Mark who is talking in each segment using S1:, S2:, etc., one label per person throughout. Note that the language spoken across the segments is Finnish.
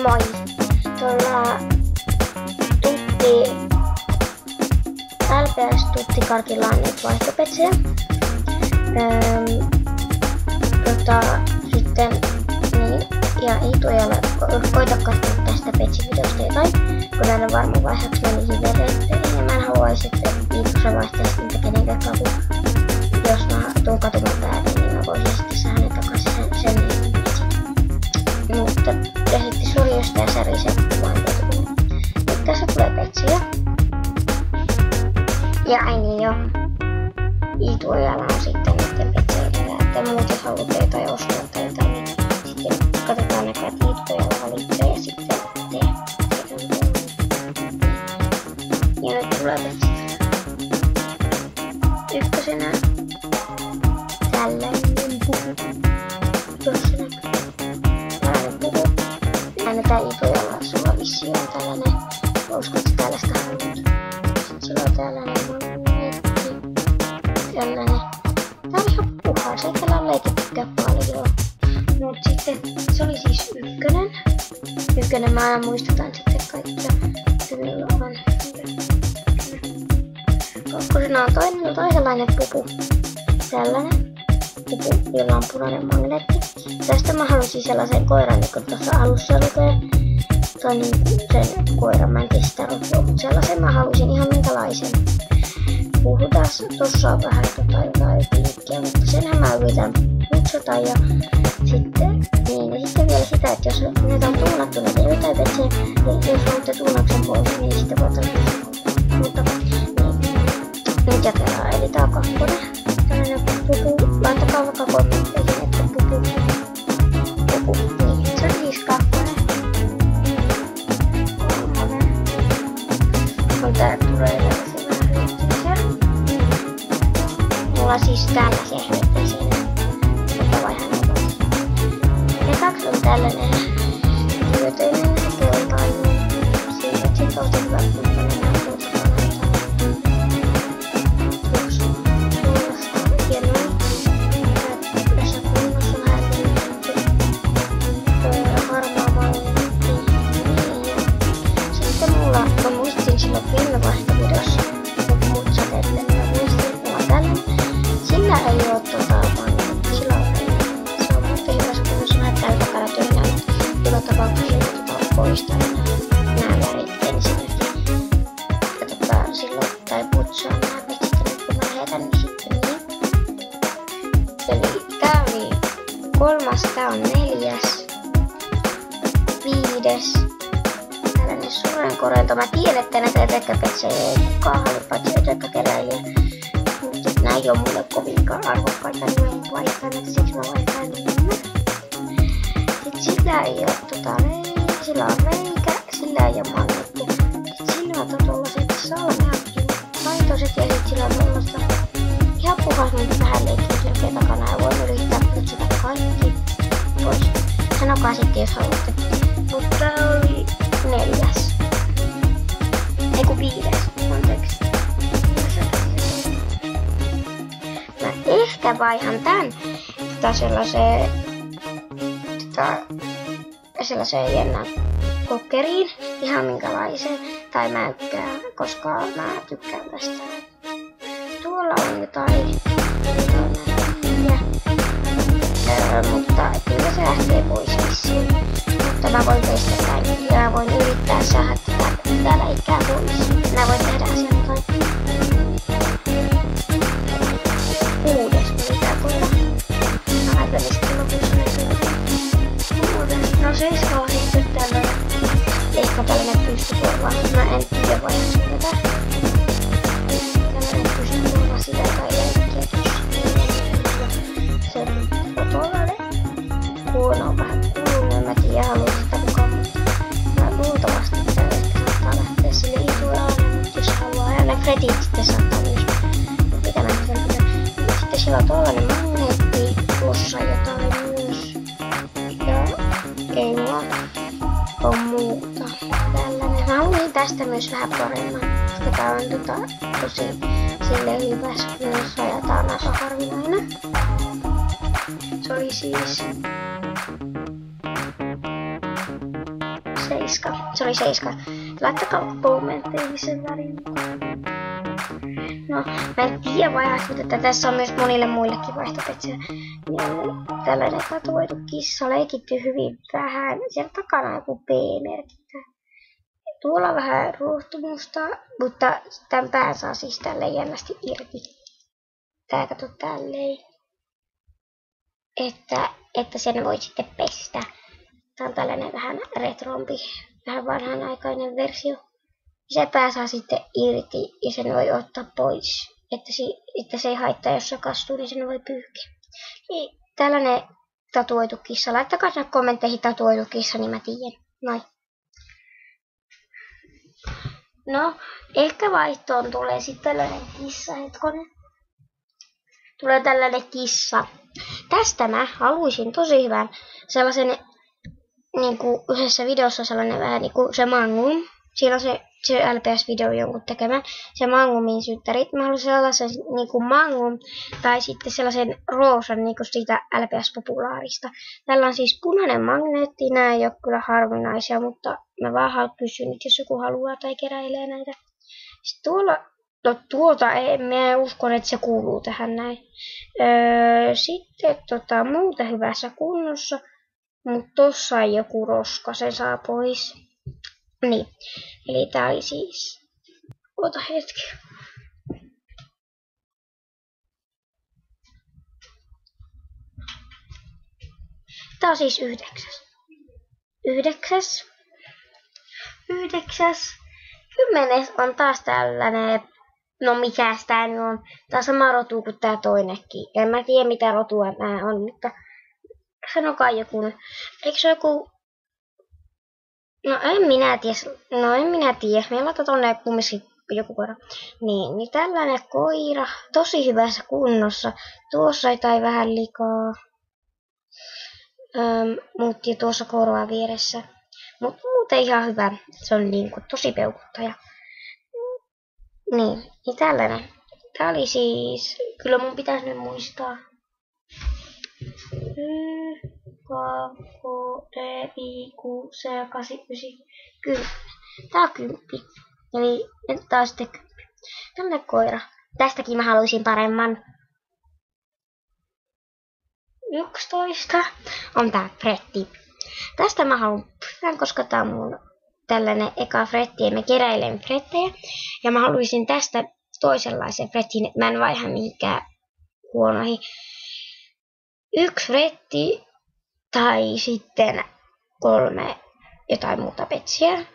S1: Moi! Tuolla LPS-tuttikartilla on nyt vaihtopetsejä. Sitten niin, ja Iituojalla koita katsoa tästä petsivideosta jotain, kun näin on varmaan vaiheeksi menikin veretteihin. Ja mä en haluaisi, että Iitussa vaihtaisi niitä kenenkään, kun jos mä tuun katumaan päälle, niin mä voisin sitten saada ne takaisin sen petsit. Mutta ja sitten surjosta ja särisee kuvaan tietokoneen. Nyt tässä tulee petsiä. Ja niin jo. Iituojalla on sitten niiden petseitä. Että muuten haluatte jotain ostaa tai jotain, niin sitten katsotaan näkää, että Iituojalla valitsee ja sitten tee. Ja nyt tulee petsit. Ykkösenä tällainen puhu. Tuossa näkyy. Tällainen puhu. Äännetään Iituojalla, sulla vissiin on tällainen. Mä uskon, että tällaista haluat. Sitten sulla on tällainen magneetti. Tällainen. Tää on ihan puhaa, se ei tällä leikittykkään paljon. Mut sitten se oli siis ykkönen. Ykkönen mä aina muistutan sitten kaikkia. Kyllä on. Kakkosena on toisenlainen pupu. Tällainen pupu, jolla on punainen magneetti. Tästä mä halusin sellaisen koiran, niin kuin tuossa alussa lukee. Ton sen koiran, mä en tiedä sitä lukua, mutta sellaisen mä halusin ihan minkälaisen. Puhutaan, tossa on vähän jotain piikkiä, mutta senhän mä yritän putsata ja sitten, niin, ja sitten vielä sitä, että jos näitä on tuunattu näitä jotain petsejä, niin jos olette tuunauksen pois, niin sitten voitte mutta niin, nyt jatellaan, eli tää on kakkonen. Tällainen pupu, laittakaa vaikka kommentteihin, että pupu, niin, se on siis kakkonen. Kolmonen. On tää tulee mulla on siis tällaisia hyökkäisiä, mutta vaihan nopeasti. Ja kaksi on tällainen hyötyinen keltainen. Siitä sit on tosi hyvä kumppanen ja tuosta laittaa. Yksi kuulostaa hienoa. Tässä kunnossa on häkellytty. Harmaa magneetti. Sitten mulla, mä muistin silloin viime vaihtovideossa, kun muut sateille, mä muistin, että mulla on tällainen. Sillä ei oo magneetti, sillä on ei. Se on muuten hyvässä kunnossa näyttää takana tyhjää, mutta joka tapauksessa poistaa nää värit ensinnäkin. Ja silloin tai putsaa nää petsit, kun mä heitän niin sitten niin. Eli tää oli kolmas, tää on neljäs, viides. Tällainen surenkorento. Mä tiedän, että näitä etekkäpetsejä ei kukaan halua, paitsi etekkäkeräilijä. Mutta nää ei oo mulle kovinkaan arvokkaita, niin mä en vaihtaa näitä, siksi mä vaihtaan niitä. Sitten sillä ei oo sillä on reikä, sillä ei oo magneettia. Sitten sillä on tollaset salmeatkin, laitoset ja sit sillä on tollasta ihan puhas, niin vähän leikkiä takana ja voin yrittää putsata kaikki pois. Sanokaa sitten, jos haluatte. Mutta tää oli neljäs. Eiku viides, anteeksi. Mä ehkä vaihan tän sellaiseen jännän kokkeriin. Ihan minkälaisen. Tai mäykkään, koska mä tykkään tästä. Tuolla on jotain. Mutta kyllä se lähtee pois vissiin. Mutta mä voin teistä näin. Ja mä voin yrittää saada tätä läikää pois. Mä voin tehdä asian jotain. Kuudes, mitä koira. Mä ajattelin sitten lopussa no seiska on sitten tällainen. Ehkä tällainen pystykorva. Mä en tiedä vaiheessa tätä. Tällainen pystykorva sitä tai leikkiä tossa. Se on fotolalle. vuonna on vähän kulunut, en mä tiedä haluan sitä mukaan, mutta mä luultavasti täällä ehkä saattaa lähteä sille isoalle, mutta jos haluaa, ja ne Fredit sitten saattaa myös, mitä mä sen pitää. Sitten sillä on tollanen magneetti, tuossa jotain myös, ja ei mulla on muuta tällainen. Mä haluan tästä myös vähän paremman, koska tää on tosi silleen hyvässä kunnossa ja tää on aika harvinainen. Se oli siis 7. Se oli 7. Laittakaa kommentteihin sen värin. No, mä en tiedä vaihtoehto, että tässä on myös monille muillekin vaihtoehtoja. Niin tällainen tatuoitu kissa leikitty hyvin vähän. Siellä takana on joku P-merkintä. Tuolla on vähän ruuhtumusta, mutta tämän pään saa siis tälleen jännästi irti. Tää kato tälleen. Että sen voi sitten pestä. Tää on tällainen vähän retrompi, vähän vanhanaikainen versio. Se pää saa sitten irti ja sen voi ottaa pois. Että se ei haittaa, jos se kastuu, niin sen voi pyyhkiä. Niin, tällainen tatuoitu kissa. Laittakaa sinne kommentteihin tatuoitu kissa, niin mä tiedän. Noin. No, ehkä vaihtoon tulee sitten tällainen kissa, hetkonen. Tulee tällainen kissa. Tästä mä haluaisin tosi hyvän sellaisen, niinku yhdessä videossa sellainen vähän niinku se Mangum. Siinä on se LPS-video jonkun tekemään. Se Mangumin syttärit. Mä haluaisin sellaisen niinku Mangum tai sitten sellaisen roosan niinku siitä LPS-populaarista. Tällä on siis punainen magneetti. Nää ei ole kyllä harvinaisia, mutta mä vaan kysyn nyt, jos joku haluaa tai keräilee näitä. Sitten tuolta mä uskon, että se kuuluu tähän näin. Sitten muuta hyvässä kunnossa, mutta tossa on joku roska, se saa pois. Niin, eli tää oli siis, ota hetki. Tää on siis 9. 10 on taas tällainen. No mikäs tää nyt on? Tää on sama rotu kuin tää toinenkin. En mä tiedä mitä rotua nää on, mutta sanokaa joku. Eikö se joku? No en minä tiedä. Meillä on tonne kumminkin joku koira. Niin tällainen koira. Tosi hyvässä kunnossa. Tuossa jotain vähän likaa. Mutta tuossa korvaa vieressä. Mutta muuten ihan hyvä. Se on niinku tosi peukuttaja. Niin tällainen. Tää oli siis, kyllä mun pitäisi nyt muistaa. 2, 4, 5, 6, 7, 8, 9, 10. Tää on 10. Eli nyt tää on sitten 10. Tällainen koira. Tästäkin mä haluaisin paremman. 11 on tää fretti. Tästä mä haluan, koska tää on mun tällainen eka fretti, ja mä keräilen frettejä. Ja mä haluaisin tästä toisenlaisen frettin, että mä en vaiha mihinkään huonoihin. 1 fretti tai sitten 3 jotain muuta petsiä.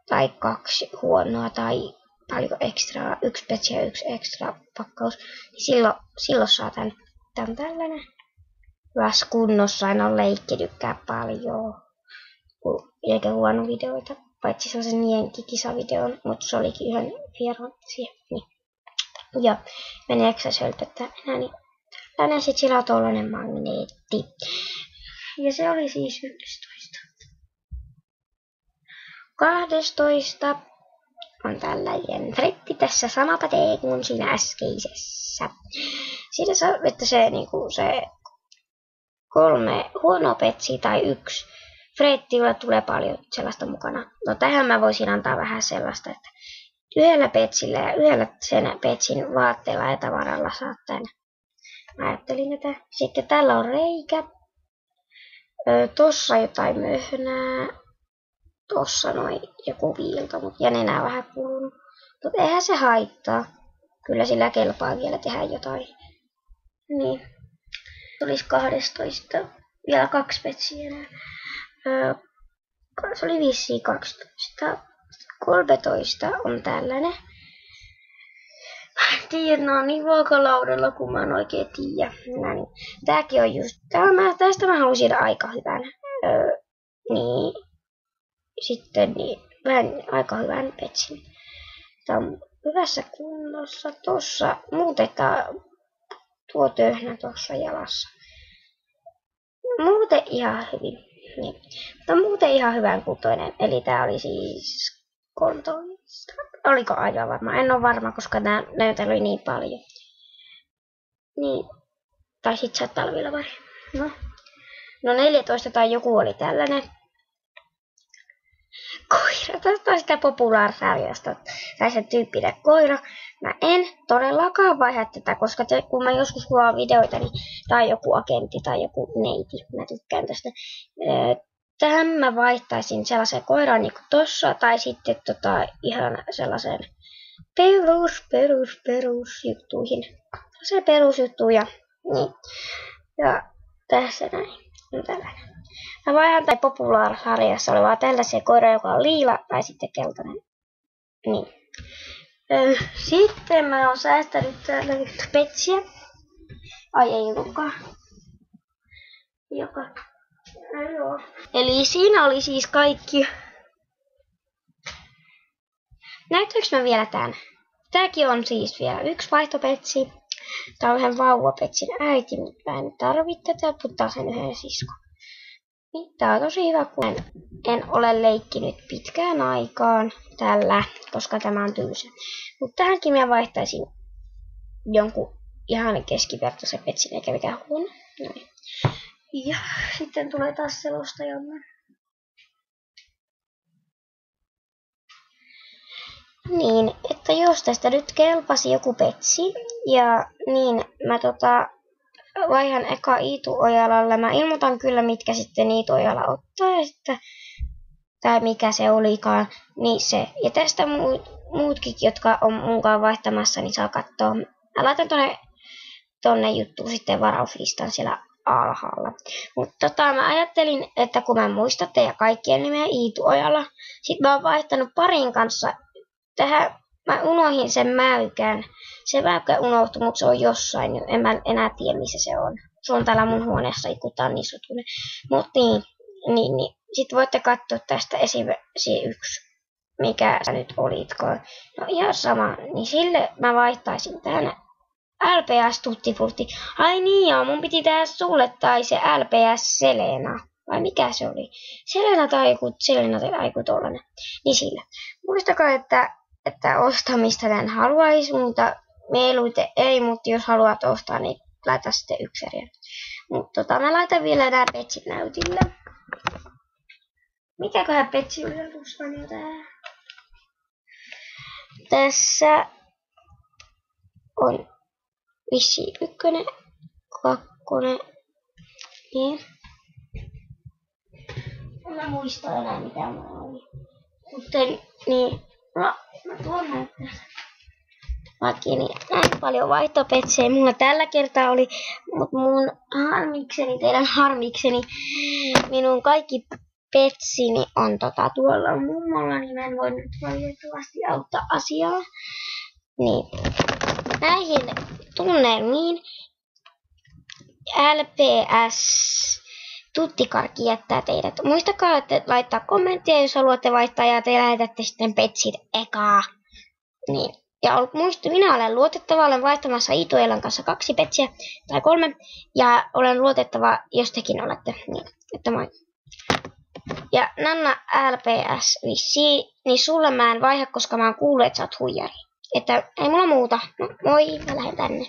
S1: Tai 2 huonoa tai paljon ekstraa. 1 petsi ja 1 ekstra pakkaus. Silloin saa tän tällainen. Hyvässä kunnossa, en ole leikkidykään paljon. Eikä huono videoita. Paitsi sellaisen jenkkikisavideon, mutta se olikin yhden vieron siihen. Niin. Ja meneekö se hölpöttää enää, niin tällainen sit sillä on tollanen magneetti. Ja se oli siis 11. 12 on tällainen fretti tässä, sama pätee kuin siinä äskeisessä. Siinä saa, että se niinku se 3 huonoa petsiä tai 1 frettillä tulee paljon sellaista mukana. No tähän mä voisin antaa vähän sellaista, että yhdellä petsillä ja yhdellä sen petsin vaatteella ja tavaralla saattaa. Mä ajattelin tätä. Sitten täällä on reikä. Tossa jotain möhnää. Tossa noin joku viilto, ja nenää vähän kulunut. Mutta eihän se haittaa. Kyllä sillä kelpaa vielä tehdä jotain. Niin. Tulisi 12. Vielä 2 petsiä enää. Se oli vissiin 12. 13 on tällainen. Mä en tiedä, ne on niin vaakalaudella, kun mä en oikein tiedä. No niin. Tääkin on just, tästä mä halusin aika hyvän. Niin. Sitten niin, vähän aika hyvän petsin. Tää on hyvässä kunnossa. Tossa muutetaan tuo töhnä tuossa jalassa. Muuten ihan hyvin. Niin. Mutta muuten ihan hyvän kuntoinen. Eli tää oli siis kontoista. Oliko aivan varma? En ole varma, koska näitä oli niin paljon. Niin. Tai sit sä talvilla vai? No 14 tai joku oli tällainen. Koira. Tästä on sitä populaarsarjasta. Tai se tyyppinen koira. Mä en todellakaan vaihda tätä, koska kun mä joskus kuvaan videoita, niin tai joku agentti tai joku neiti. Mä tykkään tästä. Tähän mä vaihtaisin sellaisen koiraan niin kuin tossa. Tai sitten ihan sellaisen perusjuttuihin. Se perusjuttuja. Niin. Ja tässä näin. Tällainen. Mä vaihdan tai populaarsarjassa olevaa tällaisia koiraa, joka on liila tai sitten keltainen. Niin. Sitten mä oon säästänyt täällä nyt petsiä. Ai ei ollutkaan. Joo. Eli siinä oli siis kaikki. Näyttääkö mä vielä tän? Tääkin on siis vielä yksi vaihtopetsi. Tää on yhden vauvapetsin äiti, mutta mä en tarvitse tätä, mutta sen yhden siskon. Tää on tosi hyvä, kun en ole leikkinyt pitkään aikaan tällä, koska tämä on tylsä. Mutta tähänkin mä vaihtaisin jonkun ihan keskivertoisen petsin, eikä mikään huono. Noin. Ja sitten tulee taas selostajamme. Niin, että jos tästä nyt kelpasi joku petsi, ja niin mä vaihan eka Iitu-Ojalalle. Mä ilmoitan kyllä, mitkä sitten Iitu-Ojala ottaa, ja sitten, tai mikä se olikaan, niin se. Ja tästä muutkin, jotka on munkaan vaihtamassa, niin saa katsoa. Mä laitan tonne juttuun sitten varauslistan siellä alhaalla. Mutta mä ajattelin, että kun mä muistan teidän kaikkien nimeä Iitu-Ojala, sit mä oon vaihtanut parin kanssa tähän, mä unohin sen mäykän. Se mäykkä unohtui, mutta se on jossain. En mä enää tiedä, missä se on. Se on täällä mun huoneessa, kun tää on niin sotuinen. Mutta niin. Sitten voitte katsoa tästä esimerkiksi yksi, mikä sä nyt olitkaan. No ihan sama. Niin sille mä vaihtaisin tähän LPS Tuttifurti. Ai niin joo, mun piti tehdä sulle tai se LPS Selena. Vai mikä se oli? Selena tai joku tollanen. Niin sillä. Muistakaa, että ostamista en haluaisi, mutta mieluiten ei, mutta jos haluat ostaa, niin laita sitten yksi eri. Mutta mä laitan vielä nämä petsit näytille. Mikäköhän petsi on jo tää? Tässä on vissiin 1, 2, niin. En mä muista enää mitä mulla oli. Mutta niin, no, mä tuon näyttää. Vaikka niin näin paljon vaihtopetsejä mulla tällä kertaa oli, mutta mun harmikseni, teidän harmikseni, minun kaikki petsini on tuolla mummolla, niin mä en voi nyt valitettavasti auttaa asiaa. Niin. Näihin tunnelmiin LPS Tuttikarkki jättää teidät. Muistakaa, että laittaa kommenttia, jos haluatte vaihtaa, ja te lähetätte sitten petsit ekaa. Niin. Ja minä olen luotettava, olen vaihtamassa Iitu-Ojalan kanssa 2 petsiä tai 3. Ja olen luotettava, jos tekin olette. Niin, että moi. Ja Nanna LPS vissiin, niin sulle mä en vaihda, koska mä oon kuullut, että sä oot huijari. Että ei mulla muuta. No moi, mä lähden tänne.